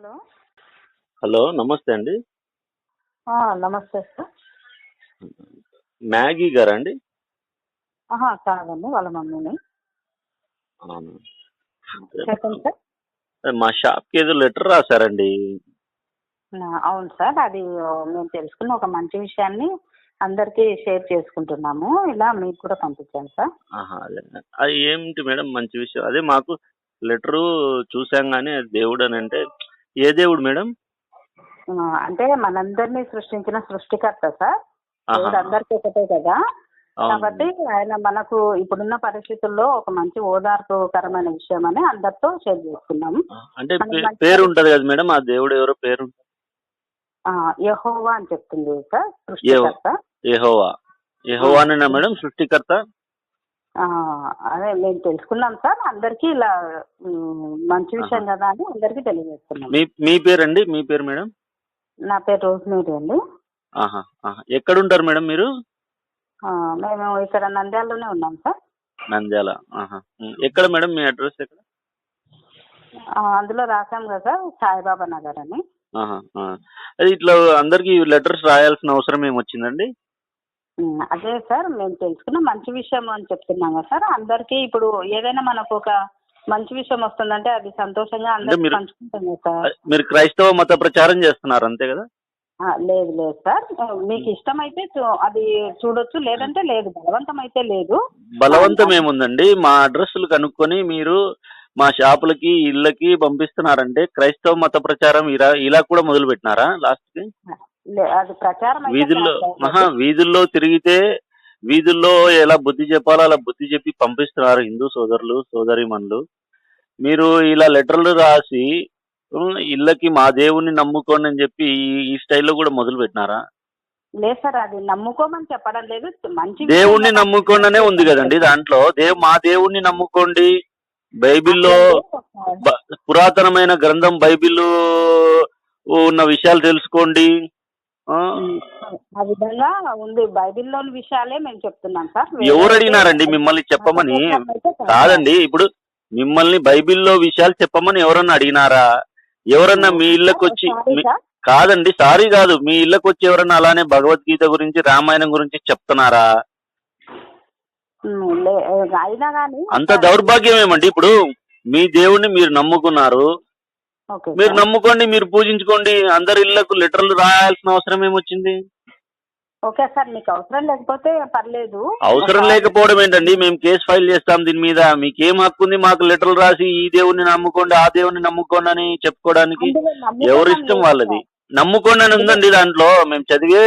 Hello. Hello, నమస్తే అండి. నమస్తే సార్. మ్యాగీ గారా అండి? కాదండి, వాళ్ళ మమ్మీని. అవును. చెప్పండి సార్. మా షాప్కి ఏదో లెటర్ రాశారండి. అవును సార్, అది మేము తెలుసుకున్న ఒక మంచి విషయాన్ని అందరికీ షేర్ చేసుకుంటున్నాము. ఇలా మీకు కూడా పంపించాను సార్. అదే. అది ఏమిటి మేడం మంచి విషయం? అదే మాకు లెటరు చూసాం కానీ అది దేవుడు అని అంటే ఏ దేవుడు మేడం? అంటే మనందరినీ సృష్టించిన సృష్టికర్త సార్. ఆహా. దేవుడు అందరికీ ఒకటే కదా. అవును. కాబట్టి ఆయన మనకు ఇప్పుడున్న పరిస్థితుల్లో ఒక మంచి ఓదార్పుకరమైన విషయం అని అందరితో షేర్ చేసుకున్నాము. అంటే మనకి మంచి పేరు ఉంటది కదా మేడం, ఆ దేవుడు ఎవరో పేరు? యెహోవా అని చెప్తుంది సార్, సృష్టికర్త. యెహోవానేనా మేడం సృష్టికర్త? అదే మేము తెలుసుకున్నాం సార్. అందరికీ ఇలా మంచి విషయం కదా అని అందరికీ తెలియజేస్తున్నాం. మీ పేరండి? మీ పేరు మేడం? నా పేరు రోజ్మేరీ అండి. ఎక్కడుంటారు మేడం మీరు? మేము ఇక్కడ నంద్యాలలోనే ఉన్నాం సార్. నంద్యాల. ఎక్కడ మేడం మీ అడ్రస్ ఎక్కడ? అందులో రాసాం కదా సార్, సాయిబాబా నగర్ అని. అది ఇట్లా అందరికి లెటర్స్ రాయాల్సిన అవసరం ఏమొచ్చిందండి? అదే సార్, మేము తెలుసుకున్న మంచి విషయం అని చెప్తున్నాం కదా సార్. అందరికీ ఇప్పుడు ఏదైనా మనకు ఒక మంచి విషయం వస్తుందంటే అది సంతోషంగా అందరికీ పంచుకుంటాం కదా సార్. మీరు క్రైస్తవ మత ప్రచారం చేస్తున్నారు అంతే కదా? లేదు లేదు సార్, మీకు ఇష్టమైతే అది చూడొచ్చు, లేదంటే లేదు. బలవంతం అయితే లేదు. బలవంతం ఏముందండి? మా అడ్రస్లు కనుక్కొని మీరు మా షాపులకి ఇళ్ళకి పంపిస్తున్నారంటే క్రైస్తవ మత ప్రచారం ఇలా కూడా మొదలు పెట్టినారా లాస్ట్ కి? అది ప్రచారం వీధుల్లో తిరిగితే వీధుల్లో ఎలా బుద్ధి చెప్పాలో అలా బుద్ధి చెప్పి పంపిస్తున్నారు హిందూ సోదరులు సోదరీమణులు. మీరు ఇలా లెటర్లు రాసి ఇళ్ళకి మా దేవుణ్ణి నమ్ముకోండి అని చెప్పి ఈ స్టైల్లో కూడా మొదలు పెట్టినారా? లేదు సార్, అది నమ్ముకోమని చెప్పడం లేదు. మంచి దేవుణ్ణి నమ్ముకోండి ఉంది కదండి దాంట్లో. మా దేవుణ్ణి నమ్ముకోండి. బైబిల్లో పురాతనమైన గ్రంథం బైబిల్ ఉన్న విషయాలు తెలుసుకోండి. ఆ విధంగా ఉంది. బైబిల్లోని విషయాలే మేము చెప్తున్నాం సార్. ఎవరు అడిగినారండి మిమ్మల్ని చెప్పమని? కాదండి, ఇప్పుడు మిమ్మల్ని బైబిల్లో విషయాలు చెప్పమని ఎవరన్నా అడిగినారా? ఎవరన్నా మీ ఇళ్ళకి వచ్చి? కాదండి, సారీ కాదు, మీ ఇళ్ళకి వచ్చి ఎవరన్నా అలానే భగవద్గీత గురించి రామాయణం గురించి చెప్తున్నారా? అయినా కానీ అంత దౌర్భాగ్యం ఏమండి? ఇప్పుడు మీ దేవుణ్ణి మీరు నమ్ముకున్నారు, మీరు నమ్ముకోండి, మీరు పూజించుకోండి. అందరి ఇళ్లకు లెటర్లు రాయాల్సిన అవసరం ఏమొచ్చింది? ఓకే సార్, మీకు అవసరం లేకపోతే పర్లేదు. అవసరం లేకపోవడం ఏంటండి? మేము కేసు ఫైల్ చేస్తాం దీని మీద. మీకేం హక్కు ఉంది మాకు లెటర్లు రాసి ఈ దేవుణ్ణి నమ్ముకోండి ఆ దేవుణ్ణి నమ్ముకోండి అని చెప్పుకోవడానికి? ఎవరిష్టం వాళ్ళది. నమ్ముకోండి అని ఉందండి దాంట్లో. మేము చదివే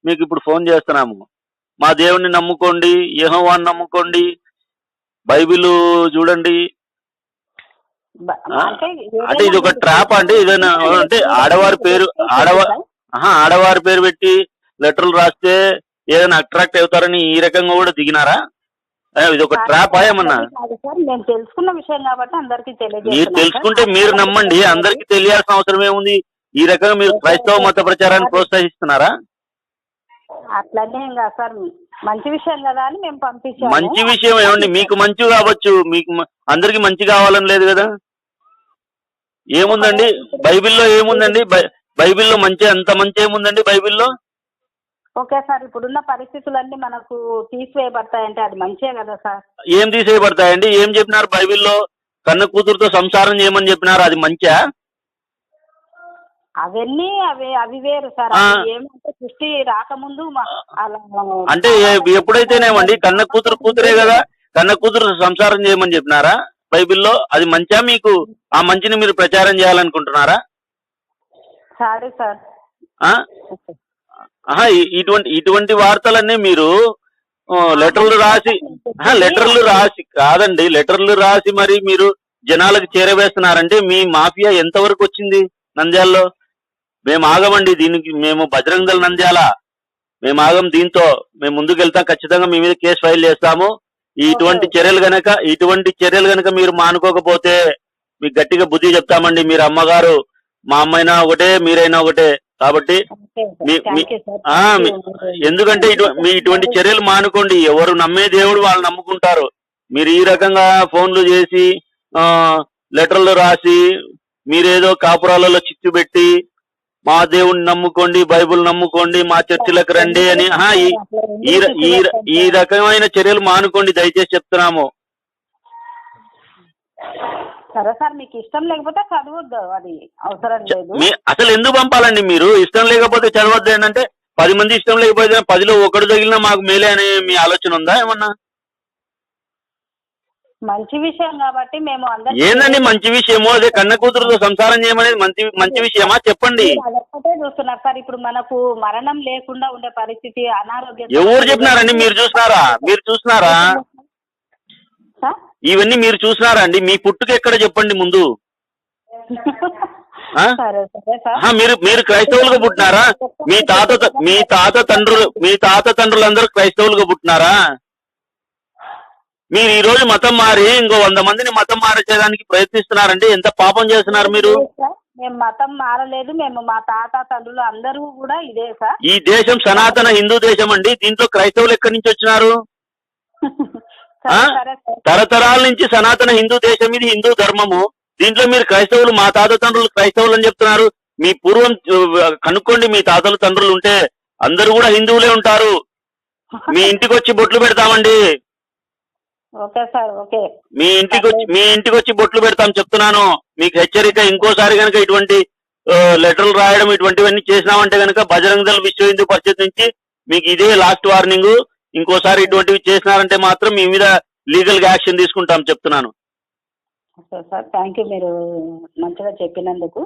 మీకు ఇప్పుడు ఫోన్ చేస్తున్నాము. మా దేవుణ్ణి నమ్ముకోండి, యెహోవాని నమ్ముకోండి, బైబిల్ చూడండి. అంటే ఇది ఒక ట్రాప్ అండి ఏదైనా? అంటే ఆడవారి పేరు పెట్టి లెటర్లు రాస్తే ఏదైనా అట్రాక్ట్ అవుతారని ఈ రకంగా కూడా దిగినారా? ఇది ఒక ట్రాప్ ఏమన్నా? నేను తెలుసుకున్న విషయం కాబట్టి అందరికీ మీరు తెలుసుకుంటే మీరు నమ్మండి, అందరికీ తెలియాల్సిన అవసరం ఏముంది? ఈ రకంగా మీరు క్రైస్తవ మత ప్రచారాన్ని ప్రోత్సహిస్తున్నారా? అట్లనే ఇంకా సార్, మంచి విషయం కదా అని మేము పంపించాము. మంచి విషయం ఏమండి? మీకు మంచి కావచ్చు, మీకు అందరికి మంచి కావాలని లేదు కదా. ఏముందండి బైబిల్లో? ఏముందండి బైబిల్లో? అంత మంచి ఏముందండి బైబిల్లో? ఓకే సార్, ఇప్పుడున్న పరిస్థితులన్నీ మనకు తీసివేయబడతాయంటే అది మంచే కదా సార్. ఏం తీసేయబడతాయండి? ఏం చెప్పినారు బైబిల్లో? కన్న కూతురుతో సంసారం చేయమని చెప్పినారు, అది మంచా? అవన్నీ అవి వేరు సార్. ఏమంటే సృష్టి రాకముందు అలా అంటే ఎప్పుడైతేనేమండి కన్న కూతురే కదా, కన్న కూతురు సంసారం చేయమని చెప్పినారా బైబిల్లో? అది మంచా మీకు? ఆ మంచిని మీరు ప్రచారం చేయాలనుకుంటున్నారా? Sorry sir. ఇటువంటి వార్తలన్నీ మీరు లెటర్లు రాసి కాదండి, లెటర్లు రాసి మరి మీరు జనాలకు చేరవేస్తున్నారంటే మీ మాఫియా ఎంతవరకు వచ్చింది నంద్యాలలో? మేము ఆగమండి దీనికి. మేము బజరంగ దళ నంద్యాల, మేము ఆగం దీంతో. మేము ముందుకు వెళ్తాం, ఖచ్చితంగా మీ మీద కేసు ఫైల్ చేస్తాము. ఇటువంటి చర్యలు గనక మీరు మానుకోకపోతే మీకు గట్టిగా బుద్ధి చెప్తామండి. మీరు అమ్మగారు, మా అమ్మైనా ఒకటే, మీరైనా ఒకటే. కాబట్టి ఎందుకంటే ఇటువంటి చర్యలు మానుకోండి. ఎవరు నమ్మే దేవుడు వాళ్ళు నమ్ముకుంటారు. మీరు ఈ రకంగా ఫోన్లు చేసి లెటర్లు రాసి మీరేదో కాపురాలలో చిచ్చు పెట్టి మా దేవుణ్ణి నమ్ముకోండి, బైబుల్ నమ్ముకోండి, మా చర్చిలకు రండి అని ఈ రకమైన చర్యలు మానుకోండి దయచేసి చెప్తున్నాము. సరే సార్, మీకు ఇష్టం లేకపోతే చదవద్దు, అది అవసరం లేదు. అసలు ఎందుకు పంపాలండి మీరు? ఇష్టం లేకపోతే చదవద్దు ఏంటంటే 10 మంది ఇష్టం లేకపోతే 10లో ఒకడు తగిలినా మాకు మేలే అనే మీ ఆలోచన ఉందా ఏమన్నా? మంచి విషయం కాబట్టి మేము అందరం. ఏందండి మంచి విషయమో? అదే కన్న కూతురుతో సంసారం చేయమనేది మంచి విషయమా చెప్పండి. అదొక్కటే చూస్తున్నారు సార్. ఇప్పుడు మనకు మరణం లేకుండా ఉండే పరిస్థితి, అనారోగ్యం. ఎవరు చెప్పినారండి? మీరు చూసినారా? ఇవన్నీ మీరు చూసినారా అండి? మీ పుట్టుక ఎక్కడ చెప్పండి ముందు. మీరు క్రైస్తవులుగా పుట్టినారా? మీ తాత తండ్రులందరూ క్రైస్తవులుగా పుట్టినారా? మీరు ఈ రోజు మతం మారి ఇంకో 100 మందిని మతం మార్చేయడానికి ప్రయత్నిస్తున్నారంటే ఎంత పాపం చేస్తున్నారు మీరు. మేము మతం మారలేదు, మేము మా తాత తండ్రులు అందరూ కూడా ఇదే సార్. ఈ దేశం సనాతన హిందూ దేశం అండి. దీంట్లో క్రైస్తవులు ఎక్కడి నుంచి వచ్చినారు? తరతరాల నుంచి సనాతన హిందూ దేశం, ఇది హిందూ ధర్మము. దీంట్లో మీరు క్రైస్తవులు, మా తాత తండ్రులు క్రైస్తవులు అని చెప్తున్నారు. మీ పూర్వం కనుక్కోండి, మీ తాతలు తండ్రులు ఉంటే అందరూ కూడా హిందువులే ఉంటారు. మీ ఇంటికి వచ్చి బొట్లు పెడతామండి. Okay sir, okay. మీ ఇంటికి వచ్చి బొట్లు పెడతాం చెప్తున్నాను. మీకు హెచ్చరిక. ఇంకోసారి కనుక ఇటువంటి లెటర్లు రాయడం ఇటువంటివన్నీ చేసినామంటే కనుక బజరంగ దళ విశ్వ హిందూ పరిషత్ నుంచి మీకు ఇదే లాస్ట్ వార్నింగ్. ఇంకోసారి ఇటువంటివి చేసినారంటే మాత్రం మీ మీద లీగల్ గా యాక్షన్ తీసుకుంటాం చెప్తున్నాను. సార్ థ్యాంక్ యూ, మీరు మంచిగా చెప్పినందుకు.